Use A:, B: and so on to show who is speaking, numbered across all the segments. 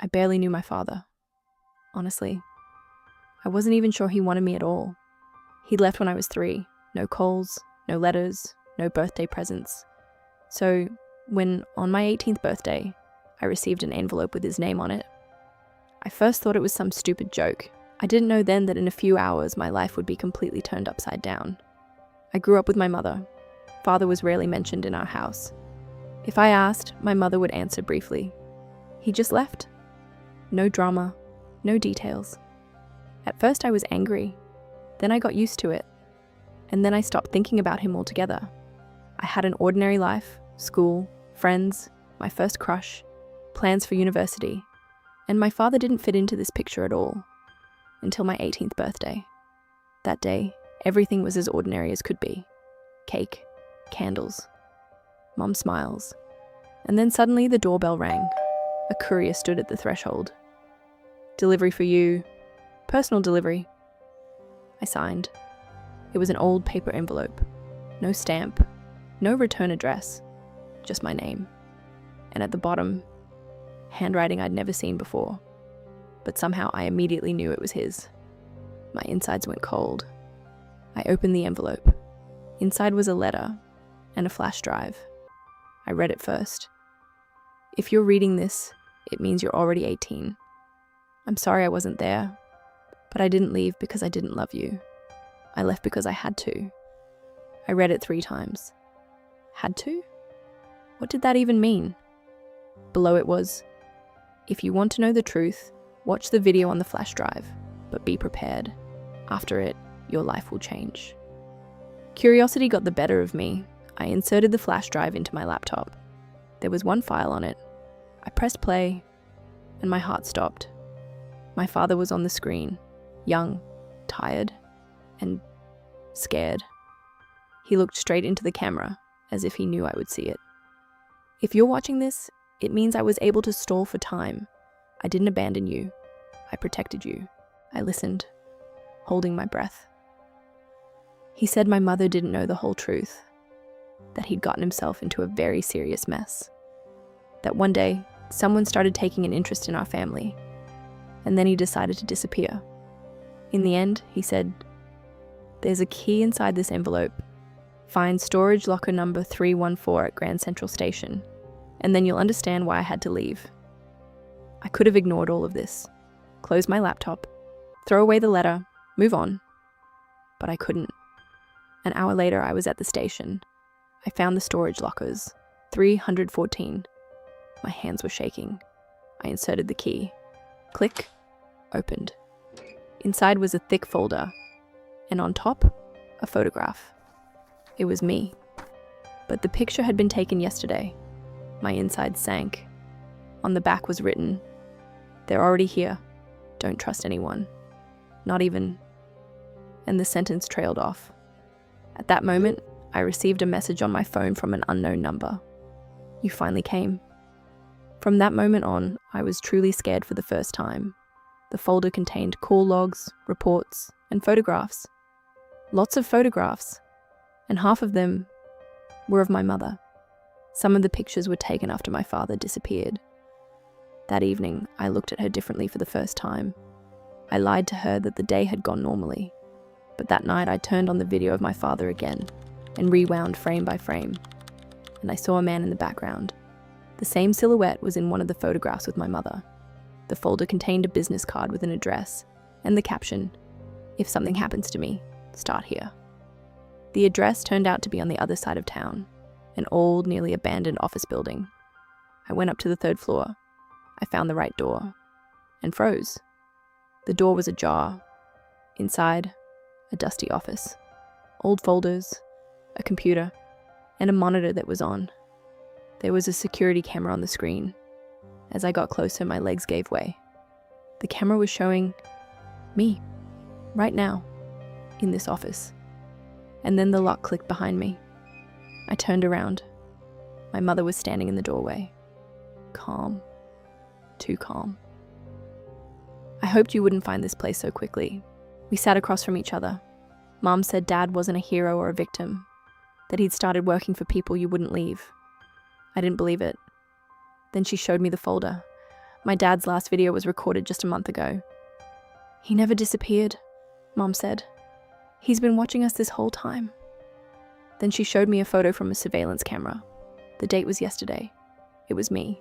A: I barely knew my father. Honestly, I wasn't even sure he wanted me at all. He left when I was 3. No calls, no letters, no birthday presents. So when, on my 18th birthday, I received an envelope with his name on it, I first thought it was some stupid joke. I didn't know then that in a few hours my life would be completely turned upside down. I grew up with my mother. Father was rarely mentioned in our house. If I asked, my mother would answer briefly. He just left. No drama, no details. At first I was angry. Then I got used to it. And then I stopped thinking about him altogether. I had an ordinary life, school, friends, my first crush, plans for university. And my father didn't fit into this picture at all. Until my 18th birthday. That day, everything was as ordinary as could be. Cake, candles, Mom smiles. And then suddenly the doorbell rang. A courier stood at the threshold. Delivery for you. Personal delivery. I signed. It was an old paper envelope. No stamp. No return address. Just my name. And at the bottom, handwriting I'd never seen before. But somehow I immediately knew it was his. My insides went cold. I opened the envelope. Inside was a letter and a flash drive. I read it first. If you're reading this, it means you're already 18. I'm sorry I wasn't there, but I didn't leave because I didn't love you. I left because I had to. I read it 3 times. Had to? What did that even mean? Below it was, if you want to know the truth, watch the video on the flash drive, but be prepared. After it, your life will change. Curiosity got the better of me. I inserted the flash drive into my laptop. There was one file on it. I pressed play, and my heart stopped. My father was on the screen, young, tired, and scared. He looked straight into the camera, as if he knew I would see it. If you're watching this, it means I was able to stall for time. I didn't abandon you. I protected you. I listened, holding my breath. He said my mother didn't know the whole truth, that he'd gotten himself into a very serious mess. That one day, someone started taking an interest in our family, and then he decided to disappear. In the end, he said, "There's a key inside this envelope. Find storage locker number 314 at Grand Central Station, and then you'll understand why I had to leave." I could have ignored all of this, close my laptop, throw away the letter, move on. But I couldn't. An hour later, I was at the station. I found the storage lockers, 314. My hands were shaking. I inserted the key. Click. Opened. Inside was a thick folder, and on top, a photograph. It was me. But the picture had been taken yesterday. My insides sank. On the back was written, "They're already here. Don't trust anyone. Not even..." And the sentence trailed off. At that moment, I received a message on my phone from an unknown number. "You finally came." From that moment on, I was truly scared for the first time. The folder contained call logs, reports, and photographs. Lots of photographs. And half of them were of my mother. Some of the pictures were taken after my father disappeared. That evening, I looked at her differently for the first time. I lied to her that the day had gone normally. But that night I turned on the video of my father again and rewound frame by frame. And I saw a man in the background. The same silhouette was in one of the photographs with my mother. The folder contained a business card with an address and the caption, "If something happens to me, start here." The address turned out to be on the other side of town, an old, nearly abandoned office building. I went up to the 3rd floor. I found the right door and froze. The door was ajar. Inside, a dusty office, old folders, a computer, and a monitor that was on. There was a security camera on the screen. As I got closer, my legs gave way. The camera was showing me, right now, in this office. And then the lock clicked behind me. I turned around. My mother was standing in the doorway. Calm. Too calm. "I hoped you wouldn't find this place so quickly." We sat across from each other. Mom said Dad wasn't a hero or a victim, that he'd started working for people you wouldn't leave. I didn't believe it. Then she showed me the folder. My dad's last video was recorded just a month ago. He never disappeared, Mom said. He's been watching us this whole time. Then she showed me a photo from a surveillance camera. The date was yesterday. It was me.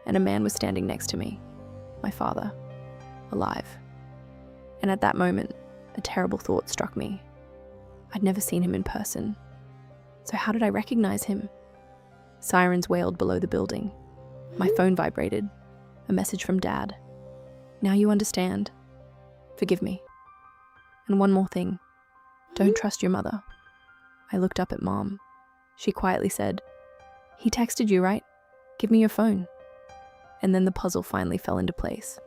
A: And a man was standing next to me. My father. Alive. And at that moment, a terrible thought struck me. I'd never seen him in person. So how did I recognize him? Sirens wailed below the building. My phone vibrated. A message from Dad. Now you understand. Forgive me. And one more thing. Don't trust your mother. I looked up at Mom. She quietly said, "He texted you, right? Give me your phone." And then the puzzle finally fell into place.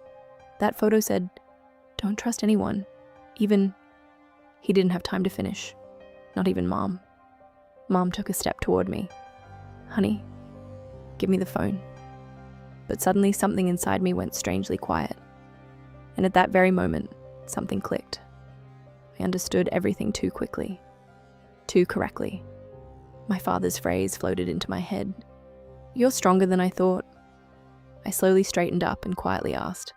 A: That photo said, "Don't trust anyone." Even... He didn't have time to finish. Not even Mom. Mom took a step toward me. "Honey, give me the phone." But suddenly something inside me went strangely quiet. And at that very moment, something clicked. I understood everything too quickly. Too correctly. My father's phrase floated into my head. "You're stronger than I thought." I slowly straightened up and quietly asked,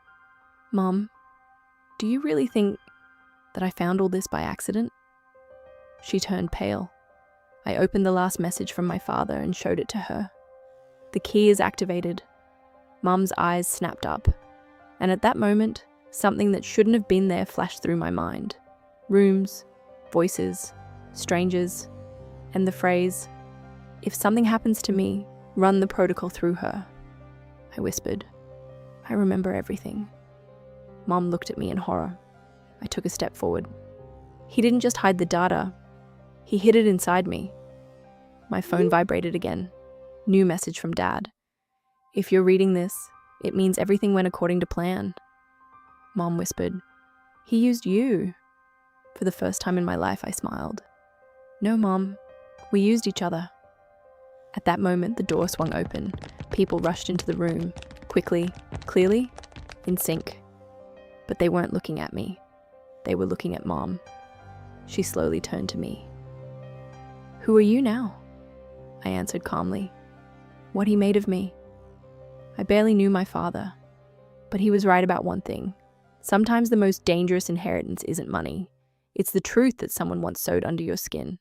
A: "Mom, do you really think that I found all this by accident?" She turned pale. I opened the last message from my father and showed it to her. "The key is activated." Mom's eyes snapped up. And at that moment, something that shouldn't have been there flashed through my mind. Rooms, voices, strangers, and the phrase, "If something happens to me, run the protocol through her." I whispered, "I remember everything." Mom looked at me in horror. I took a step forward. "He didn't just hide the data. He hid it inside me." My phone vibrated again. New message from Dad. "If you're reading this, it means everything went according to plan." Mom whispered, "He used you." For the first time in my life, I smiled. "No, Mom. We used each other." At that moment, the door swung open. People rushed into the room, quickly, clearly, in sync. But they weren't looking at me. They were looking at Mom. She slowly turned to me. "Who are you now?" I answered calmly. "What he made of me." I barely knew my father, but he was right about one thing. Sometimes the most dangerous inheritance isn't money. It's the truth that someone once sewed under your skin.